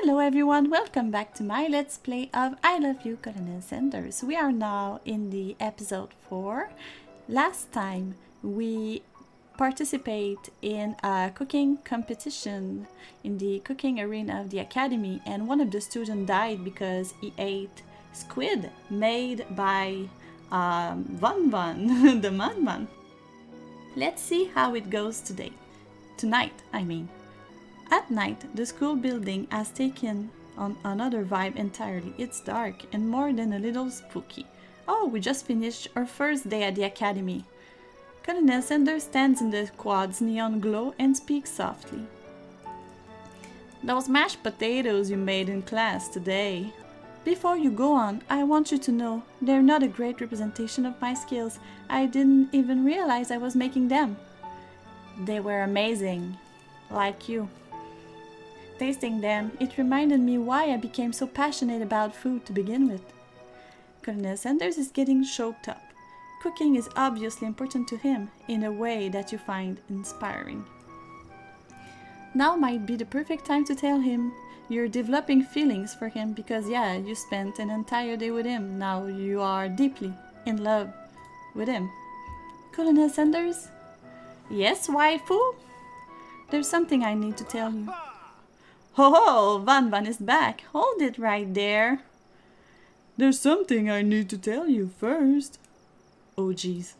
Hello everyone, welcome back to my Let's Play of I Love You, Colonel Sanders. We are now in the episode 4. Last time we participate in a cooking competition in the cooking arena of the academy, and one of the students died because he ate squid made by Van Van, the madman. Let's see how it goes today. Tonight, I mean. At night, the school building has taken on another vibe entirely. It's dark and more than a little spooky. Oh, we just finished our first day at the academy. Colonel Sanders stands in the quad's neon glow and speaks softly. Those mashed potatoes you made in class today. Before you go on, I want you to know they're not a great representation of my skills. I didn't even realize I was making them. They were amazing, like you. Tasting them, it reminded me why I became so passionate about food to begin with. Colonel Sanders is getting choked up. Cooking is obviously important to him in a way that you find inspiring. Now might be the perfect time to tell him you're developing feelings for him because you spent an entire day with him. Now you are deeply in love with him. Colonel Sanders? Yes, waifu? There's something I need to tell you. Ho, Van Van is back. Hold it right there. There's something I need to tell you first. Oh, geez.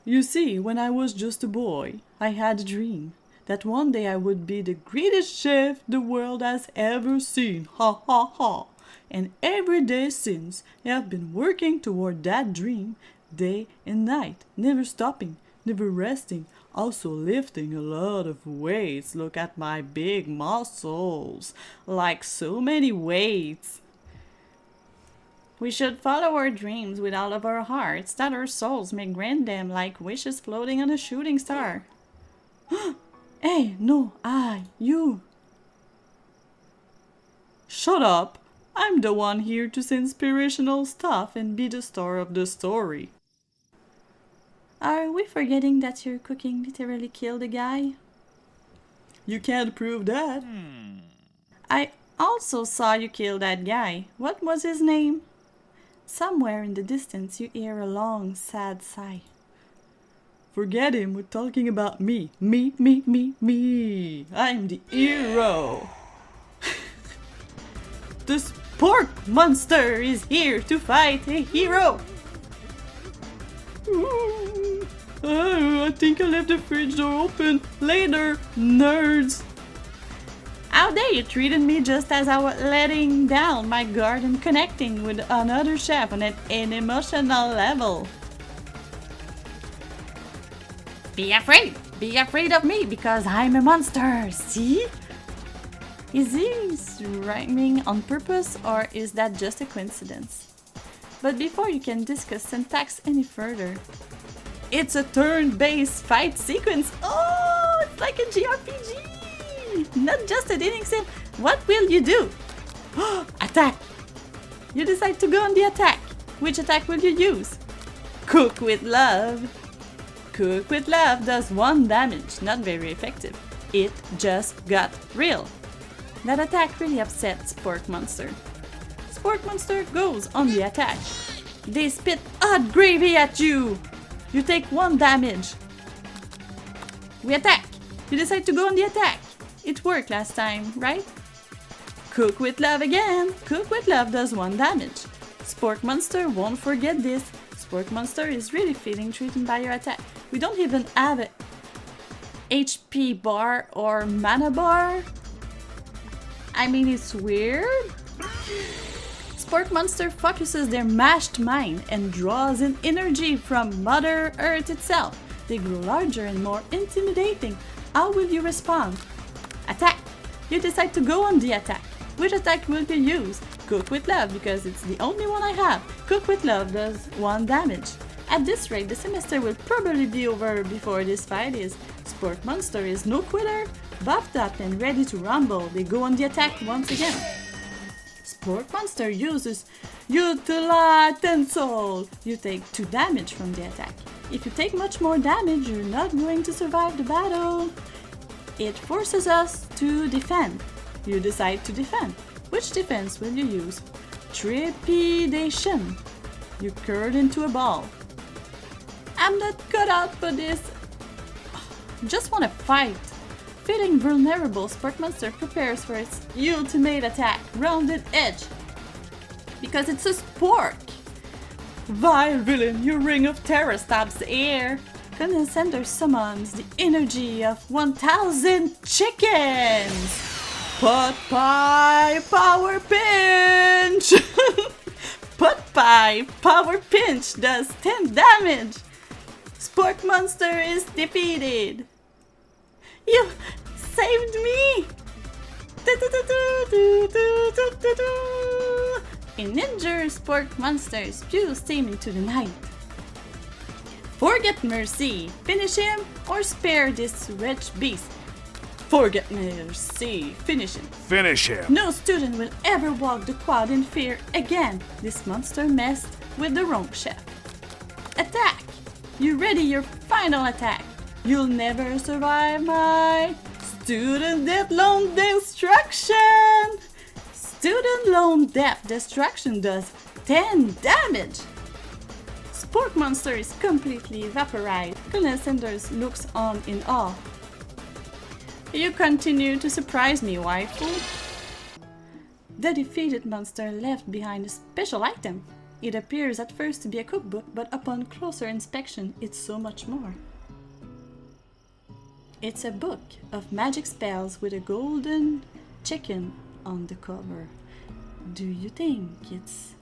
You see, when I was just a boy, I had a dream that one day I would be the greatest chef the world has ever seen. Ha ha ha. And every day since, I have been working toward that dream, day and night, never stopping, never resting. Also lifting a lot of weights. Look at my big muscles. Like so many weights. We should follow our dreams with all of our hearts, that our souls may grant them like wishes floating on a shooting star. Hey, no, you. Shut up. I'm the one here to say inspirational stuff and be the star of the story. Are we forgetting that your cooking literally killed a guy? You can't prove that. I also saw you kill that guy. What was his name? Somewhere in the distance you hear a long, sad sigh. Forget him, we're talking about me. Me. I'm the hero. The pork monster is here to fight a hero. I think I left the fridge door open. Later, nerds. How dare you treated me just as I was letting down my guard and connecting with another chef on an emotional level. Be afraid of me because I'm a monster, see? Is he rhyming on purpose or is that just a coincidence? But before you can discuss syntax any further, it's a turn-based fight sequence. Oh, it's like a JRPG! Not just a dating sim. What will you do? Attack! You decide to go on the attack. Which attack will you use? Cook with love. Cook with love does 1 damage. Not very effective. It just got real. That attack really upsets Pork Monster. Pork Monster goes on the attack. They spit hot gravy at you. You take 1 damage. We attack. You decide to go on the attack. It worked last time, right? Cook with love again. Cook with love does 1 damage. Pork Monster won't forget this. Pork Monster is really feeling threatened by your attack. We don't even have a HP bar or mana bar. I mean, it's weird. Pork Monster focuses their mashed mind and draws in energy from Mother Earth itself. They grow larger and more intimidating. How will you respond? Attack! You decide to go on the attack. Which attack will you use? Cook with love because it's the only one I have. Cook with love does 1 damage. At this rate, the semester will probably be over before this fight is. Pork Monster is no quitter. Buffed up and ready to rumble, they go on the attack once again. Pork Monster uses Utilitensol. You take 2 damage from the attack. If you take much more damage, you're not going to survive the battle. It forces us to defend. You decide to defend. Which defense will you use? Trepidation. You curl into a ball. I'm not cut out for this. Just want to fight. Feeling vulnerable, Spork Monster prepares for its ultimate attack, Rounded Edge. Because it's a spork. Vile villain, your ring of terror stabs the air. Colonel Sanders summons the energy of 1,000 chickens. Pot pie power pinch. Pot pie power pinch does 10 damage. Spork Monster is defeated. You saved me. A ninja Spork Monster spews steam into the night. Forget mercy. Finish him or spare this wretched beast. Forget mercy. Finish him. Finish him. No student will ever walk the quad in fear again. This monster messed with the wrong chef. Attack. You ready your final attack. You'll never survive my student death loan destruction. Student loan death destruction does 10 damage. Spork Monster is completely vaporized. Colonel Sanders looks on in awe. You continue to surprise me, waifu. The defeated monster left behind a special item. It appears at first to be a cookbook, but upon closer inspection, it's so much more. It's a book of magic spells with a golden chicken on the cover. Do you think it's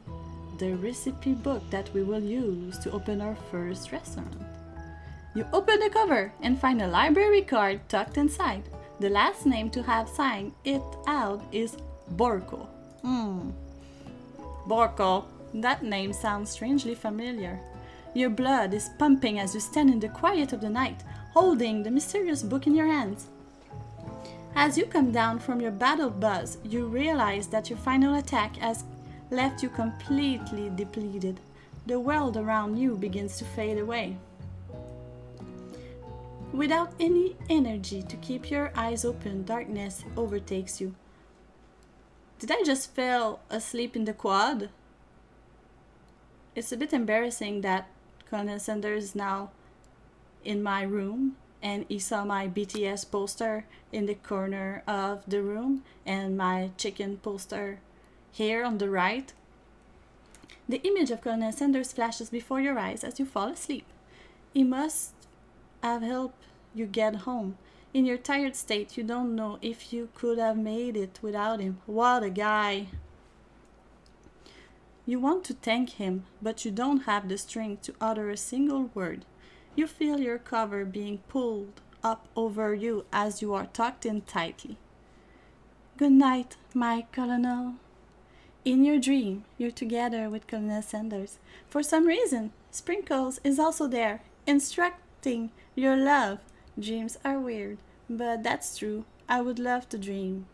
the recipe book that we will use to open our first restaurant? You open the cover and find a library card tucked inside. The last name to have signed it out is Borko. Borko, that name sounds strangely familiar. Your blood is pumping as you stand in the quiet of the night, holding the mysterious book in your hands. As you come down from your battle buzz, you realize that your final attack has left you completely depleted. The world around you begins to fade away. Without any energy to keep your eyes open, darkness overtakes you. Did I just fall asleep in the quad? It's a bit embarrassing that Colonel Sanders is now in my room and he saw my BTS poster in the corner of the room and my chicken poster here on the right. The image of Colonel Sanders flashes before your eyes as you fall asleep. He must have helped you get home. In your tired state, you don't know if you could have made it without him. What a guy! You want to thank him, but you don't have the strength to utter a single word. You feel your cover being pulled up over you as you are tucked in tightly. Good night, my colonel. In your dream, you're together with Colonel Sanders. For some reason, Sprinkles is also there, instructing your love. Dreams are weird, but that's true. I would love to dream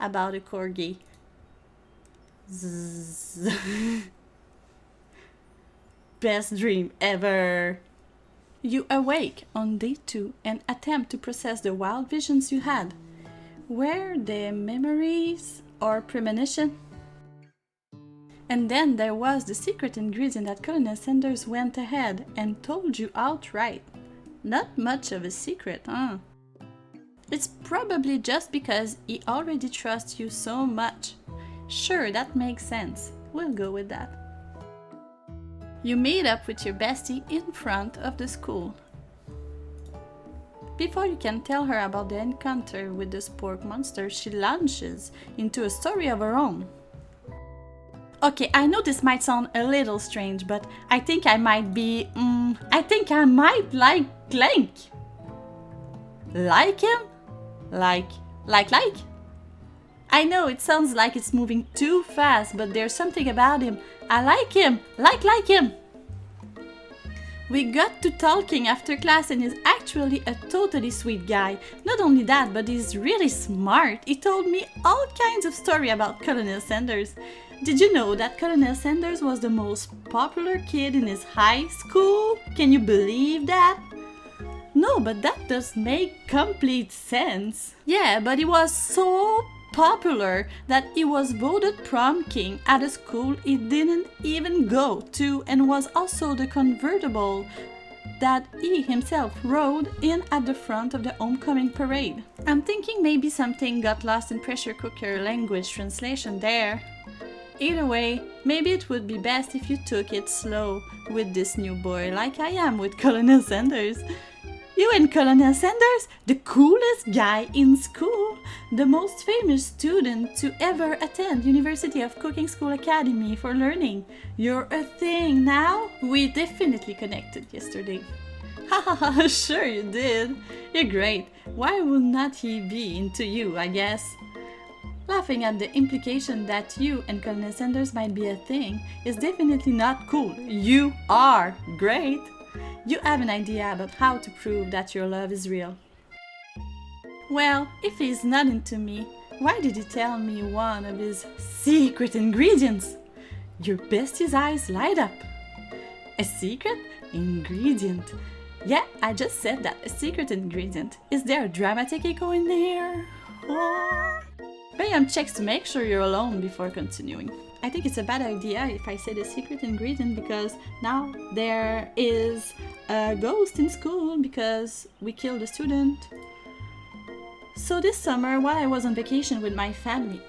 about a corgi. Zzz. Best dream ever. You awake on day 2 and attempt to process the wild visions you had. Were they memories or premonition? And then there was the secret ingredient that Colonel Sanders went ahead and told you outright. Not much of a secret, huh? It's probably just because he already trusts you so much. Sure, that makes sense. We'll go with that. You meet up with your bestie in front of the school. Before you can tell her about the encounter with the Spork Monster, she launches into a story of her own. Okay, I know this might sound a little strange, but I think I might like Clank. Like him? Like? I know it sounds like it's moving too fast, but there's something about him. I like him. Like him. We got to talking after class and he's actually a totally sweet guy. Not only that, but he's really smart. He told me all kinds of stories about Colonel Sanders. Did you know that Colonel Sanders was the most popular kid in his high school? Can you believe that? No, but that does make complete sense. Yeah, but he was so popular that he was voted prom king at a school he didn't even go to, and was also the convertible that he himself rode in at the front of the homecoming parade. I'm thinking maybe something got lost in pressure cooker language translation there. Either way, maybe it would be best if you took it slow with this new boy, like I am with Colonel Sanders. You and Colonel Sanders, the coolest guy in school, the most famous student to ever attend University of Cooking School Academy for learning. You're a thing now? We definitely connected yesterday. Ha ha ha, sure you did. You're great. Why would not he be into you, I guess? Laughing at the implication that you and Colonel Sanders might be a thing is definitely not cool. You are great. You have an idea about how to prove that your love is real. Well, if he's not into me, why did he tell me one of his secret ingredients? Your bestie's eyes light up. A secret ingredient? Yeah, I just said that, a secret ingredient. Is there a dramatic echo in here? Oh. Bayam checks to make sure you're alone before continuing. I think it's a bad idea if I say the secret ingredient, because now there is a ghost in school because we killed a student. So this summer, while I was on vacation with my family,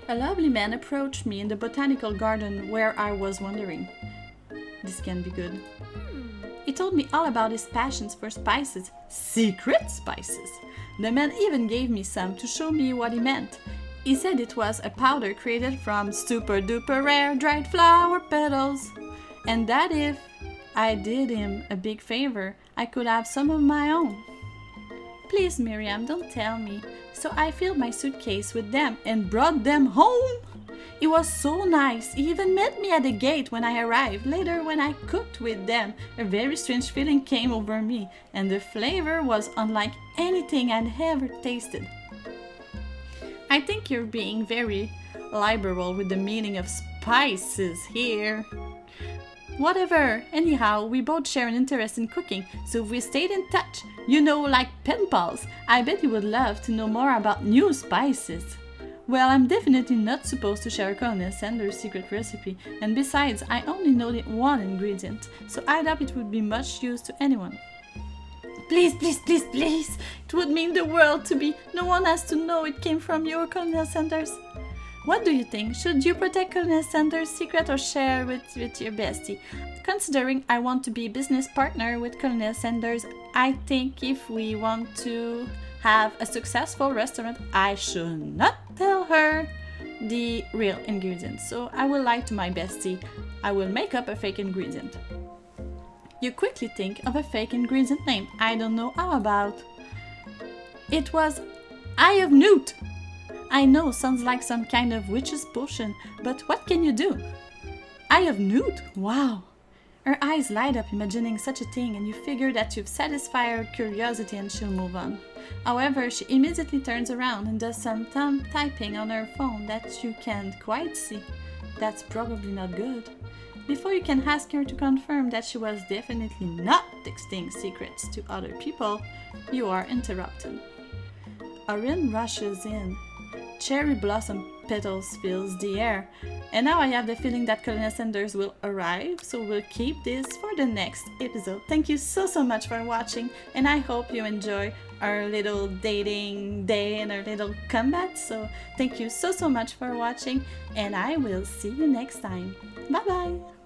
a lovely man approached me in the botanical garden where I was wandering. This can be good. He told me all about his passions for spices, secret spices. The man even gave me some to show me what he meant. He said it was a powder created from super duper rare dried flower petals, and that if I did him a big favor, I could have some of my own. Please, Miriam, don't tell me. So I filled my suitcase with them and brought them home. It was so nice. He even met me at the gate when I arrived. Later, when I cooked with them, a very strange feeling came over me, and the flavor was unlike anything I'd ever tasted. I think you're being very liberal with the meaning of spices here. Whatever, anyhow, we both share an interest in cooking, so we stayed in touch. You know, like pen pals. I bet you would love to know more about new spices. Well, I'm definitely not supposed to share Colonel Sanders' secret recipe, and besides, I only know the one ingredient, so I doubt it would be much use to anyone. Please, please, please, please! It would mean the world to me. No one has to know it came from you, Colonel Sanders. What do you think? Should you protect Colonel Sanders' secret or share with your bestie? Considering I want to be business partner with Colonel Sanders, I think if we want to have a successful restaurant, I should not tell her the real ingredients. So I will lie to my bestie. I will make up a fake ingredient. You quickly think of a fake ingredient name. I don't know how about. It was Eye of Newt. I know, sounds like some kind of witch's potion, but what can you do? Eye of Newt? Wow. Her eyes light up imagining such a thing, and you figure that you've satisfied her curiosity and she'll move on. However, she immediately turns around and does some typing on her phone that you can't quite see. That's probably not good. Before you can ask her to confirm that she was definitely not texting secrets to other people, you are interrupted. Orin rushes in. Cherry blossom petals fills the air, and now I have the feeling that Colonel Sanders will arrive, so we'll keep this for the next episode. Thank you so much for watching, and I hope you enjoy our little dating day and our little combat. So thank you so much for watching, and I will see you next time. Bye bye!